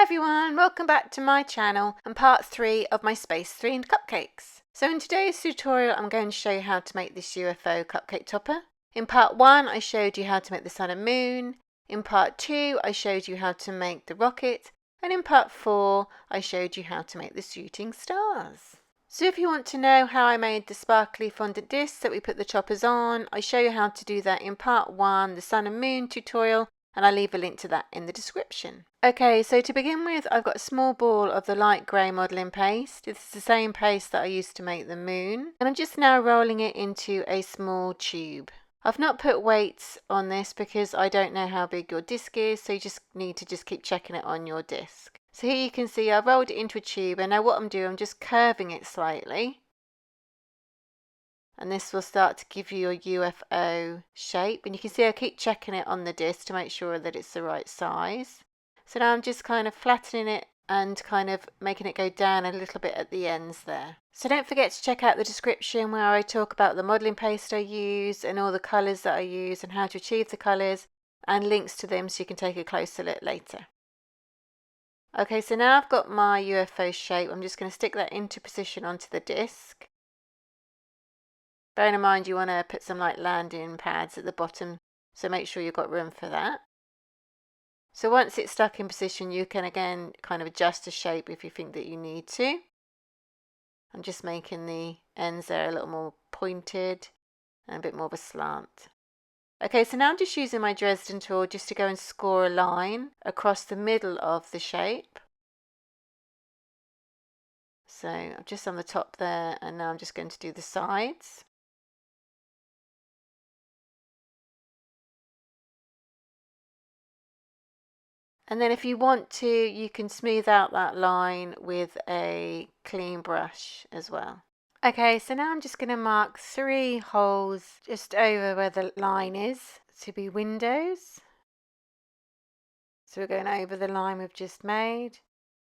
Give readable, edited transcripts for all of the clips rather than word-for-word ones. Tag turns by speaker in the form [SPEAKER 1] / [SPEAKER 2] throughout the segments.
[SPEAKER 1] everyone, welcome back to my channel and part 3 of my space themed cupcakes. So in today's tutorial I'm going to show you how to make this UFO cupcake topper. In part 1 I showed you how to make the sun and moon, in part 2 I showed you how to make the rocket, and in part 4 I showed you how to make the shooting stars. So if you want to know how I made the sparkly fondant discs that we put the toppers on, I show you how to do that in part 1, the sun and moon tutorial, and I'll leave a link to that in the description. Okay, so to begin with, I've got a small ball of the light grey modelling paste. This is the same paste that I used to make the moon, and I'm just now rolling it into a small tube. I've not put weights on this because I don't know how big your disc is, so you just need to keep checking it on your disc. So here you can see I've rolled it into a tube, and now what I'm doing, I'm just curving it slightly. And this will start to give you a UFO shape, and you can see I keep checking it on the disc to make sure that it's the right size. So now I'm just kind of flattening it and kind of making it go down a little bit at the ends there. So don't forget to check out the description where I talk about the modelling paste I use and all the colours that I use and how to achieve the colours, and links to them so you can take a closer look later. Okay, so now I've got my UFO shape. I'm just going to stick that into position onto the disc. Bearing in mind you want to put some like landing pads at the bottom, so make sure you've got room for that. So once it's stuck in position, you can again kind of adjust the shape if you think that you need to. I'm just making the ends there a little more pointed and a bit more of a slant. Okay, so now I'm just using my Dresden tool just to go and score a line across the middle of the shape. So I'm just on the top there, and now I'm just going to do the sides. And then if you want to, you can smooth out that line with a clean brush as well. Okay, so now I'm just going to mark 3 holes just over where the line is to be windows. So we're going over the line we've just made.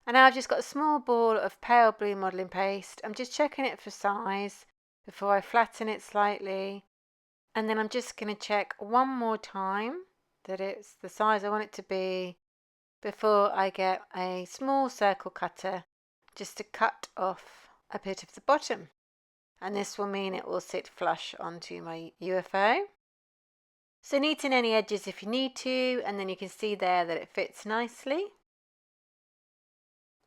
[SPEAKER 1] And now I've just got a small ball of pale blue modelling paste. I'm just checking it for size before I flatten it slightly. And then I'm just going to check one more time that it's the size I want it to be before I get a small circle cutter just to cut off a bit of the bottom. And this will mean it will sit flush onto my UFO. So neaten any edges if you need to, and then you can see there that it fits nicely.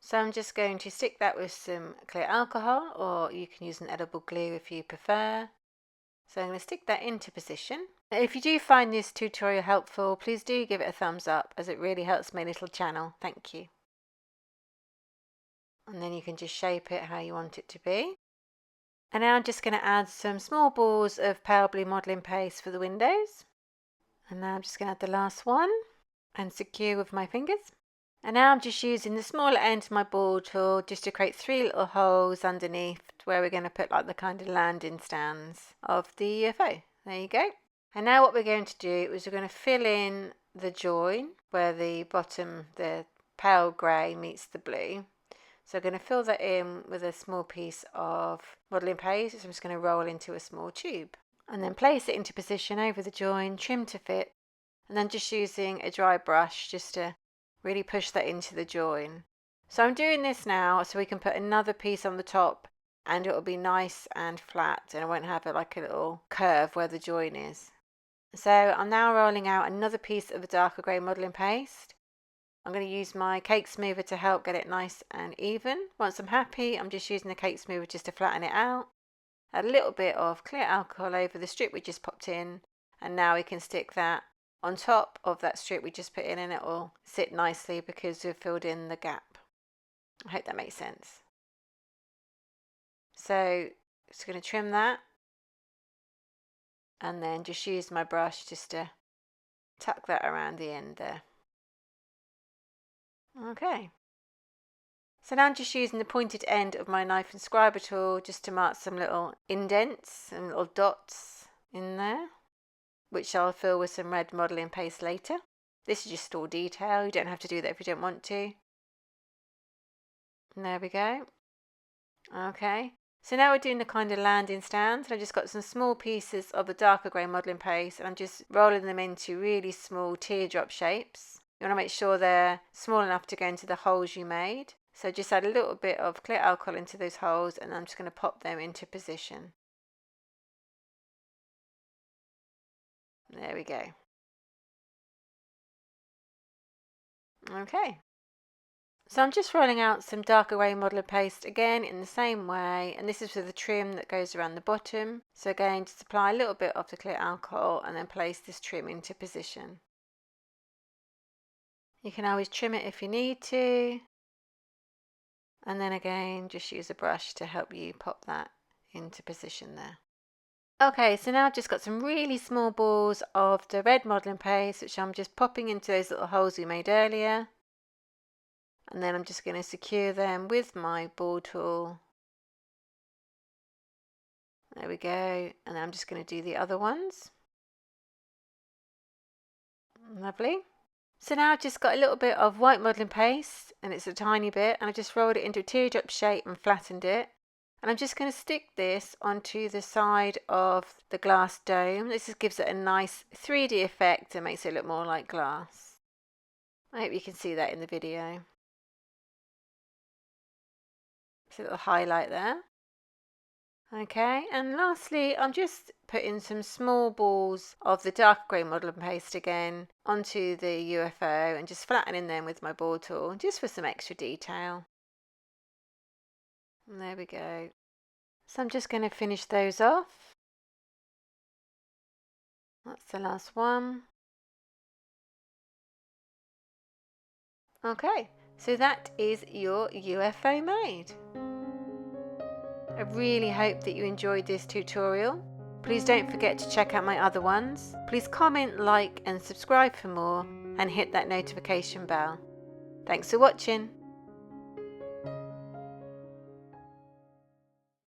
[SPEAKER 1] So I'm just going to stick that with some clear alcohol, or you can use an edible glue if you prefer. So I'm going to stick that into position. If you do find this tutorial helpful, please do give it a thumbs up, as it really helps my little channel. Thank you. And then you can just shape it how you want it to be. And now I'm just going to add some small balls of pale blue modelling paste for the windows. And now I'm just going to add the last one and secure with my fingers. And now I'm just using the smaller end of my ball tool just to create 3 little holes underneath where we're going to put like the kind of landing stands of the UFO. There you go. And now what we're going to do is we're going to fill in the join where the bottom, the pale grey meets the blue. So I'm going to fill that in with a small piece of modelling paste. So I'm just going to roll into a small tube. And then place it into position over the join, trim to fit. And then just using a dry brush just to really push that into the join. So I'm doing this now so we can put another piece on the top and it will be nice and flat and I won't have like a little curve where the join is. So I'm now rolling out another piece of the darker grey modelling paste. I'm going to use my cake smoother to help get it nice and even. Once I'm happy, I'm just using the cake smoother just to flatten it out. Add a little bit of clear alcohol over the strip we just popped in, and now we can stick that on top of that strip we just put in, and it will sit nicely because we've filled in the gap. I hope that makes sense. So just going to trim that and then just use my brush just to tuck that around the end there. Okay. So now I'm just using the pointed end of my knife and scriber tool just to mark some little indents and little dots in there, which I'll fill with some red modelling paste later. This is just all detail. You don't have to do that if you don't want to. And there we go. Okay. So now we're doing the kind of landing stands, and I've just got some small pieces of the darker grey modelling paste and I'm just rolling them into really small teardrop shapes. You want to make sure they're small enough to go into the holes you made. So just add a little bit of clear alcohol into those holes, and I'm just going to pop them into position. There we go. Okay. So I'm just rolling out some darker grey modeler paste again in the same way, and this is for the trim that goes around the bottom. So again, just apply a little bit of the clear alcohol and then place this trim into position. You can always trim it if you need to, and then again just use a brush to help you pop that into position there. Okay, so now I've just got some really small balls of the red modelling paste, which I'm just popping into those little holes we made earlier. And then I'm just going to secure them with my ball tool. There we go. And I'm just going to do the other ones. Lovely. So now I've just got a little bit of white modelling paste, and it's a tiny bit, and I just rolled it into a teardrop shape and flattened it. And I'm just going to stick this onto the side of the glass dome. This just gives it a nice 3D effect and makes it look more like glass. I hope you can see that in the video. It's a little highlight there. Okay, and lastly, I'm just putting some small balls of the dark grey modelling paste again onto the UFO and just flattening them with my ball tool, just for some extra detail. And there we go. So I'm just going to finish those off. That's the last one. Okay, so that is your UFO made. I really hope that you enjoyed this tutorial. Please don't forget to check out my other ones. Please comment, like and subscribe for more, and hit that notification bell. Thanks for watching.